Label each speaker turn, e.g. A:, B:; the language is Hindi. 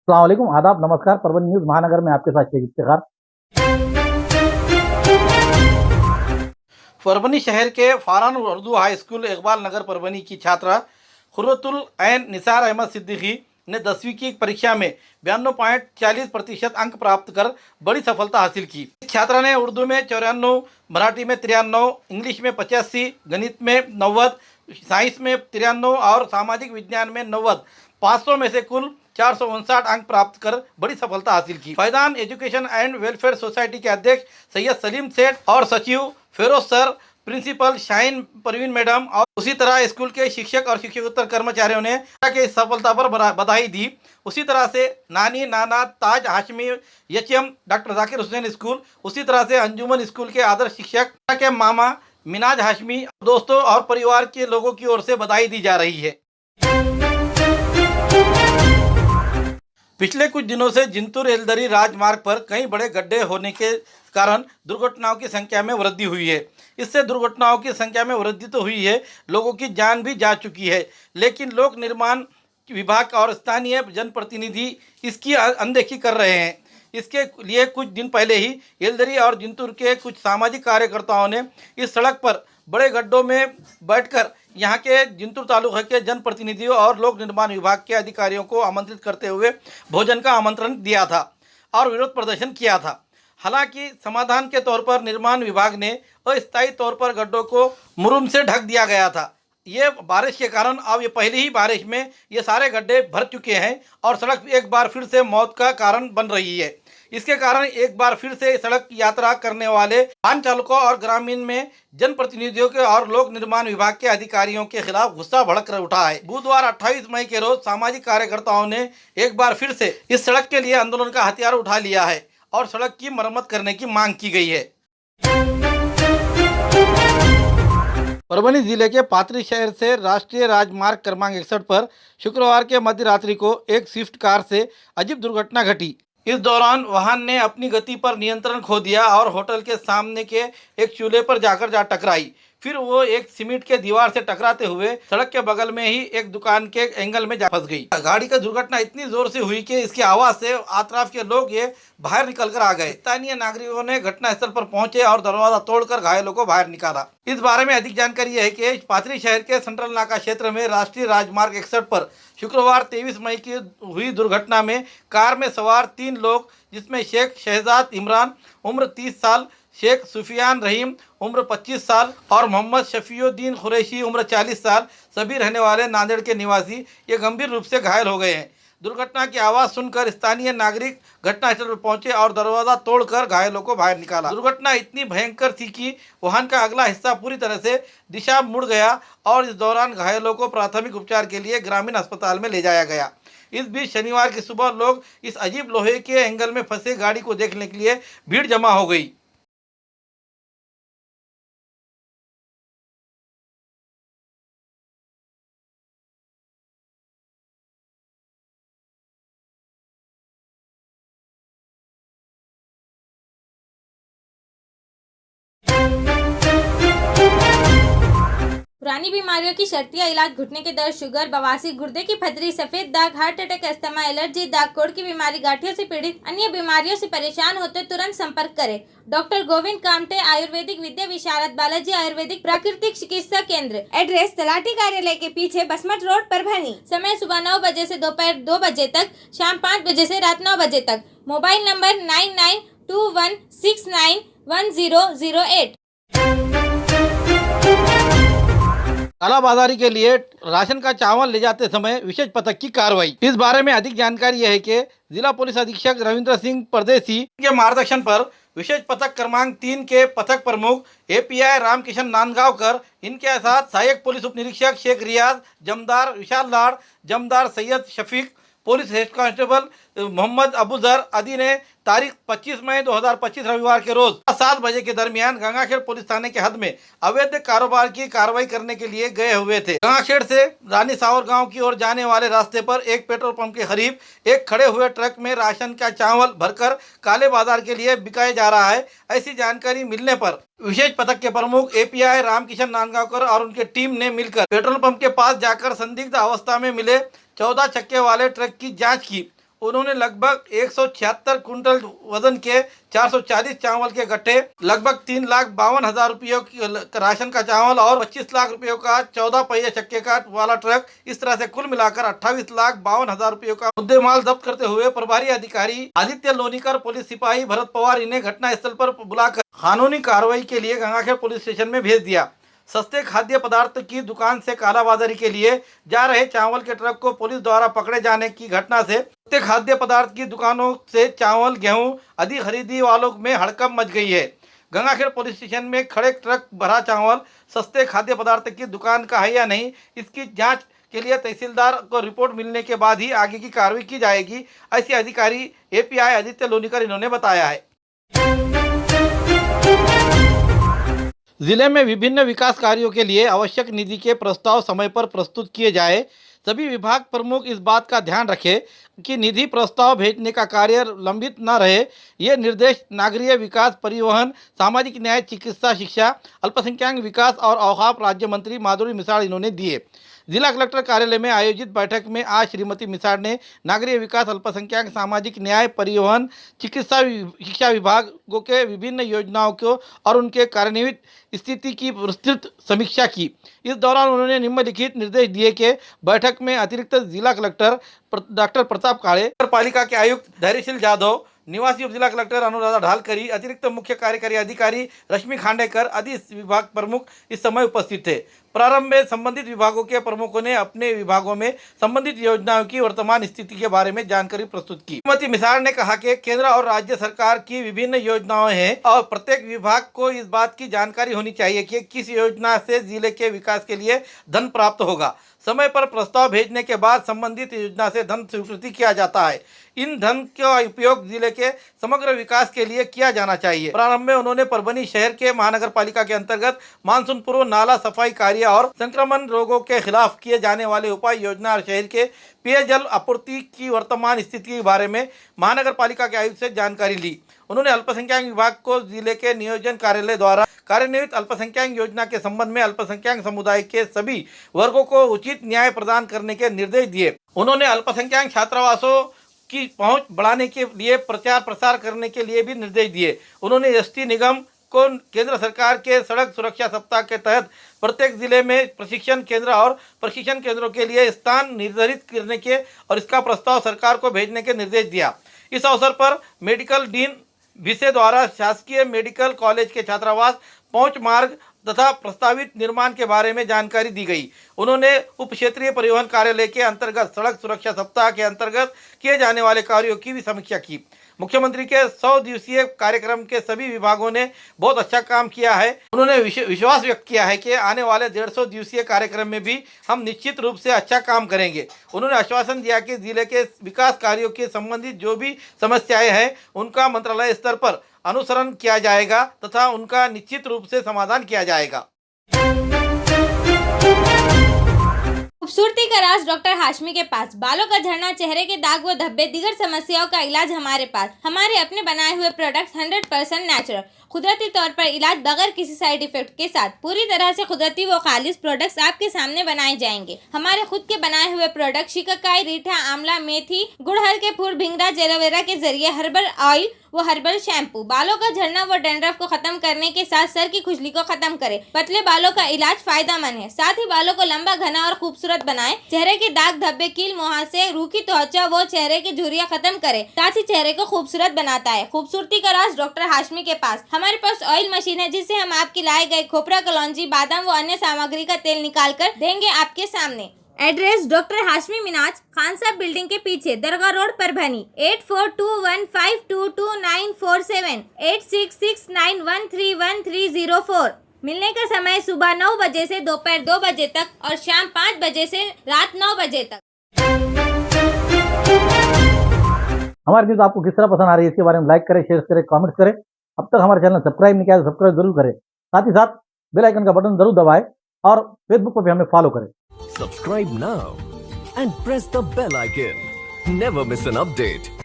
A: अस्सलाम वालेकुम, आदाब, नमस्कार। परभनी न्यूज़ महानगर में आपके साथ शेख इफ्तिखार।
B: परभनी शहर के फारान उर्दू हाई स्कूल इकबाल नगर परभनी की छात्रा खुर्रतुल ऐन निसार अहमद सिद्दीकी ने 10वीं की परीक्षा में 92.40% अंक प्राप्त कर बड़ी सफलता हासिल की। इस छात्रा ने उर्दू में 94, मराठी में 93, इंग्लिश में 85, गणित में 90, साइंस में 93 और सामाजिक विज्ञान में 90, 500 में से कुल 459 अंक प्राप्त कर बड़ी सफलता हासिल की। Faizan education and welfare society के अध्यक्ष सैयद सलीम सेठ और सचिव Feroz sir, principal Shaheen Parveen madam और उसी तरह स्कूल के शिक्षक और शिक्षकोत्तर कर्मचारियों ने के इस सफलता पर बधाई दी। उसी तरह से नानी नाना ताज हाशमी यचम डॉक्टर जाकिर हुसैन स्कूल, उसी तरह से अंजुमन स्कूल के आदर्श शिक्षक के मामा मिनाज हाशमी, दोस्तों और परिवार के लोगों की ओर से बधाई दी जा रही है। पिछले कुछ दिनों से जिंतूर एलदरी राजमार्ग पर कई बड़े गड्ढे होने के कारण दुर्घटनाओं की संख्या में वृद्धि हुई है। इससे दुर्घटनाओं की संख्या में वृद्धि तो हुई है, लोगों की जान भी जा चुकी है, लेकिन लोक निर्माण विभाग और स्थानीय जनप्रतिनिधि इसकी अनदेखी कर रहे हैं। इसके लिए कुछ दिन पहले ही एलदरी और जिंतूर के कुछ सामाजिक कार्यकर्ताओं ने इस सड़क पर बड़े गड्ढों में बैठकर यहाँ के जिंतूर तालुका के जनप्रतिनिधियों और लोक निर्माण विभाग के अधिकारियों को आमंत्रित करते हुए भोजन का आमंत्रण दिया था और विरोध प्रदर्शन किया था। हालांकि समाधान के तौर पर निर्माण विभाग ने अस्थायी तौर पर गड्ढों को मुरुम से ढक दिया गया था। ये बारिश के कारण अब ये पहली ही बारिश में ये सारे गड्ढे भर चुके हैं और सड़क एक बार फिर से मौत का कारण बन रही है। इसके कारण एक बार फिर से सड़क यात्रा करने वाले वाहन चालकों और ग्रामीण में जनप्रतिनिधियों के और लोक निर्माण विभाग के अधिकारियों के खिलाफ गुस्सा भड़क कर उठा है। बुधवार 28 मई के रोज सामाजिक कार्यकर्ताओं ने एक बार फिर से इस सड़क के लिए आंदोलन का हथियार उठा लिया है और सड़क की मरम्मत करने की मांग की गई है। परभनी जिले के पाथरी शहर से राष्ट्रीय राजमार्ग क्रमांक 61 पर शुक्रवार के मध्य रात्रि को एक स्विफ्ट कार से अजीब दुर्घटना घटी। इस दौरान वाहन ने अपनी गति पर नियंत्रण खो दिया और होटल के सामने के एक चूल्हे पर जाकर जा टकराई। फिर वो एक सीमेंट के दीवार से टकराते हुए सड़क के बगल में ही एक दुकान के एंगल में जा फंस गई। गाड़ी का दुर्घटना इतनी जोर से हुई कि इसकी आवाज से आसपास के लोग ये बाहर निकल कर आ गए। स्थानीय नागरिकों ने घटनास्थल पर पहुंचे और दरवाजा तोड़कर घायलों को बाहर निकाला। इस बारे में अधिक जानकारी है कि पाथरी शहर के सेंट्रल नाका क्षेत्र में राष्ट्रीय राजमार्ग 61 पर शुक्रवार 23 मई की हुई दुर्घटना में कार में सवार 3 लोग, जिसमें शेख शहजाद इमरान उम्र 30 साल, शेख सुफियान रहीम उम्र 25 साल और मोहम्मद शफीउद्दीन कुरैशी उम्र 40 साल, सभी रहने वाले नांदेड़ के निवासी, ये गंभीर रूप से घायल हो गए हैं। दुर्घटना की आवाज़ सुनकर स्थानीय नागरिक घटनास्थल पर पहुंचे और दरवाजा तोड़कर घायलों को बाहर निकाला। दुर्घटना इतनी भयंकर थी कि वाहन का अगला हिस्सा पूरी तरह से दिशा मुड़ गया और इस दौरान घायलों को प्राथमिक उपचार के लिए ग्रामीण अस्पताल में ले जाया गया। इस बीच शनिवार की सुबह लोग इस अजीब लोहे के एंगल में फंसे गाड़ी को देखने के लिए भीड़ जमा हो गई।
C: पुरानी बीमारियों की शर्तिया इलाज, घुटने के दर्द, शुगर, बवासीर, गुर्दे की पथरी, सफेद दाग, हार्ट अटैक, अस्थमा, एलर्जी, दाग कोड़ की बीमारी, गांठियों से पीड़ित अन्य बीमारियों से परेशान होते तुरंत संपर्क करें। डॉक्टर गोविंद कामटे, आयुर्वेदिक विद्या विशारद, बालाजी आयुर्वेदिक प्राकृतिक चिकित्सा केंद्र। एड्रेस तलाटी कार्यालय के पीछे, बसमत रोड, परभनी। समय सुबह 9 बजे से दोपहर 2 बजे तक, शाम 5 बजे से रात 9 बजे तक। Mobile number 9921691008।
B: कालाबाजारी के लिए राशन का चावल ले जाते समय विशेष पथक की कार्रवाई। इस बारे में अधिक जानकारी यह है कि जिला पुलिस अधीक्षक रविंद्र सिंह परदेसी के मार्गदर्शन पर विशेष पथक क्रमांक 3 के पथक प्रमुख एपीआई रामकिशन नांदगांवकर, इनके साथ सहायक पुलिस उप निरीक्षक शेख रियाज, जमदार विशाल लाड़, जमदार Syed Shafiq, police head constable Mohammad Abuzar आदि ने तारीख 25 मई 2025 रविवार के रोज 7 बजे के दरमियान गंगाखेड़ पुलिस थाने के हद में अवैध कारोबार की कार्रवाई करने के लिए गए हुए थे। गंगाखेड़ से रानी सावर गांव की ओर जाने वाले रास्ते पर एक पेट्रोल पंप के करीब एक खड़े हुए ट्रक में राशन का चावल भरकर काले बाजार के लिए बिकाया जा रहा है। ऐसी जानकारी मिलने पर विशेष पथक के प्रमुख एपीआई रामकिशन नांदगांवकर और उनकी टीम ने मिलकर पेट्रोल पंप के पास जाकर संदिग्ध अवस्था में मिले 14 चक्के वाले ट्रक की जाँच की। उन्होंने लगभग 176 कुंटल वजन के 440 चावल के गट्ठे, लगभग 3,52,000 रुपयों की राशन का चावल और 25 लाख रुपयों का 14 पहिया चक्के का वाला ट्रक, इस तरह से कुल मिलाकर 28,52,000 रुपयों का मुद्देमाल जब्त करते हुए प्रभारी अधिकारी आदित्य लोनीकर, पुलिस सिपाही भरत पवार इन्हें घटना स्थल पर बुलाकर कानूनी कार्रवाई के लिए गंगाखेड़ पुलिस स्टेशन में भेज दिया। सस्ते खाद्य पदार्थ की दुकान से कालाबाजारी के लिए जा रहे चावल के ट्रक को पुलिस द्वारा पकड़े जाने की घटना से सस्ते खाद्य पदार्थ की दुकानों से चावल, गेहूं आदि खरीदी वालों में हड़कंप मच गई है। गंगाखेड़ पुलिस स्टेशन में खड़े ट्रक भरा चावल सस्ते खाद्य पदार्थ की दुकान का है या नहीं, इसकी जांच के लिए तहसीलदार को रिपोर्ट मिलने के बाद ही आगे की कार्रवाई की जाएगी, ऐसे अधिकारी एपीआई आदित्य लोनीकर इन्होंने बताया है। जिले में विभिन्न विकास कार्यों के लिए आवश्यक निधि के प्रस्ताव समय पर प्रस्तुत किए जाए। सभी विभाग प्रमुख इस बात का ध्यान रखें कि निधि प्रस्ताव भेजने का कार्य लंबित न रहे। ये निर्देश नागरिक विकास, परिवहन, सामाजिक न्याय, चिकित्सा, शिक्षा, अल्पसंख्यक विकास और औकाफ राज्य मंत्री माधुरी मिसाळ इन्होंने दिए। जिला कलेक्टर कार्यालय में आयोजित बैठक में आज श्रीमती मिसाळ ने नागरिक विकास, अल्पसंख्यक, सामाजिक न्याय, परिवहन, चिकित्सा, शिक्षा विभागों के विभिन्न योजनाओं को और उनके कार्यान्वित स्थिति की विस्तृत समीक्षा की। इस दौरान उन्होंने निम्नलिखित निर्देश दिए कि बैठक में अतिरिक्त जिला कलेक्टर डॉक्टर प्रताप काळे, नगर पालिका के आयुक्त धैर्यशील जाधव, निवासी उप जिला कलेक्टर अनुराधा ढालकरी, अतिरिक्त मुख्य कार्यकारी अधिकारी रश्मि खांडेकर आदि विभाग प्रमुख इस समय उपस्थित थे। प्रारंभ में संबंधित विभागों के प्रमुखों ने अपने विभागों में संबंधित योजनाओं की वर्तमान स्थिति के बारे में जानकारी प्रस्तुत की। श्रीमती मिसाळ ने कहा कि केंद्र और राज्य सरकार की विभिन्न योजनाएं हैं और प्रत्येक विभाग को इस बात की जानकारी होनी चाहिए कि किस योजना से जिले के विकास के लिए धन प्राप्त होगा। समय पर प्रस्ताव भेजने के बाद संबंधित योजना से धन स्वीकृति किया जाता है। इन धन का उपयोग जिले के समग्र विकास के लिए किया जाना चाहिए। प्रारंभ में उन्होंने परभनी शहर के महानगर पालिका के अंतर्गत मानसून पूर्व नाला सफाई कार्य और संक्रमण रोगों के खिलाफ किए जाने वाले उपाय योजना और शहर के पेयजल आपूर्ति की वर्तमान स्थिति के बारे में महानगर पालिका के आयुक्त से जानकारी ली। उन्होंने अल्पसंख्यक विभाग को जिले के नियोजन कार्यालय द्वारा कार्यान्वित अल्पसंख्यक योजना के संबंध में अल्पसंख्यक समुदाय के सभी वर्गों को उचित न्याय प्रदान करने के निर्देश दिए। उन्होंने अल्पसंख्यक छात्रावासों की पहुंच बढ़ाने के लिए प्रचार प्रसार करने के लिए भी निर्देश दिए। उन्होंने एसटी निगम को केंद्र सरकार के सड़क सुरक्षा सप्ताह के तहत प्रत्येक जिले में प्रशिक्षण केंद्र और प्रशिक्षण केंद्रों के लिए स्थान निर्धारित करने के और इसका प्रस्ताव सरकार को भेजने के निर्देश दिया। इस अवसर पर मेडिकल डीन विषय द्वारा शासकीय मेडिकल कॉलेज के छात्रावास, पहुंच मार्ग तथा प्रस्तावित निर्माण के बारे में जानकारी दी गई। उन्होंने उप क्षेत्रीय परिवहन कार्यालय के अंतर्गत सड़क सुरक्षा सप्ताह के अंतर्गत किए जाने वाले कार्यों की भी समीक्षा की। मुख्यमंत्री के 100 दिवसीय कार्यक्रम के सभी विभागों ने बहुत अच्छा काम किया है। उन्होंने विश्वास व्यक्त किया है कि आने वाले 150 दिवसीय कार्यक्रम में भी हम निश्चित रूप से अच्छा काम करेंगे। उन्होंने आश्वासन दिया कि जिले के विकास कार्यों के संबंधित जो भी समस्याएं हैं उनका मंत्रालय स्तर पर अनुसरण किया जाएगा तथा उनका निश्चित रूप से समाधान किया जाएगा।
C: खूबसूरती का राज डॉक्टर हाशमी के पास। बालों का झड़ना, चेहरे के दाग व धब्बे, दीगर समस्याओं का इलाज हमारे पास। हमारे अपने बनाए हुए प्रोडक्ट्स 100% नेचुरल, कुदरती तौर पर इलाज बगैर किसी साइड इफेक्ट के साथ पूरी तरह से कुदरती व खालिश प्रोडक्ट्स आपके सामने बनाए जाएंगे। हमारे खुद के बनाए हुए प्रोडक्ट शिकाकाई, रीठा, आंवला, मेथी, गुड़हल के फूल, भिंगरा, एलोवेरा के जरिए हर्बल ऑयल वो हर्बल शैम्पू बालों का झड़ना व डैंड्रफ को खत्म करने के साथ सर की खुजली को खत्म करे। पतले बालों का इलाज फायदेमंद है, साथ ही बालों को लंबा, घना और खूबसूरत बनाए। चेहरे के दाग, धब्बे, कील, मुहासे, रूखी त्वचा वो चेहरे की झुर्रियां खत्म करे, साथ ही चेहरे को खूबसूरत बनाता है। खूबसूरती का राज डॉक्टर हाशमी के पास। हमारे पास ऑयल मशीन है जिससे हम आपकी लाए गए खोपरा, कलौंजी, बादाम व अन्य सामग्री का तेल निकाल कर देंगे आपके सामने। एड्रेस डॉक्टर हाशमी मिनाज, खान साहब बिल्डिंग के पीछे, दरगाह रोड, परभनी। 8421522947, 8669131304। मिलने का समय सुबह 9 बजे से दोपहर 2 बजे तक और शाम 5 बजे से रात 9 बजे तक।
A: हमारी न्यूज़ आपको किस तरह पसंद आ रही है इसके बारे में लाइक करें, शेयर करें, कमेंट्स करें। अब तक हमारे चैनल सब्सक्राइब नहीं किया तो सब्सक्राइब जरूर करें। साथ ही साथ बेल आइकन का बटन जरूर दबाएं और फेसबुक पर भी हमें फॉलो करें।
D: Subscribe now and press the bell icon. Never miss an update.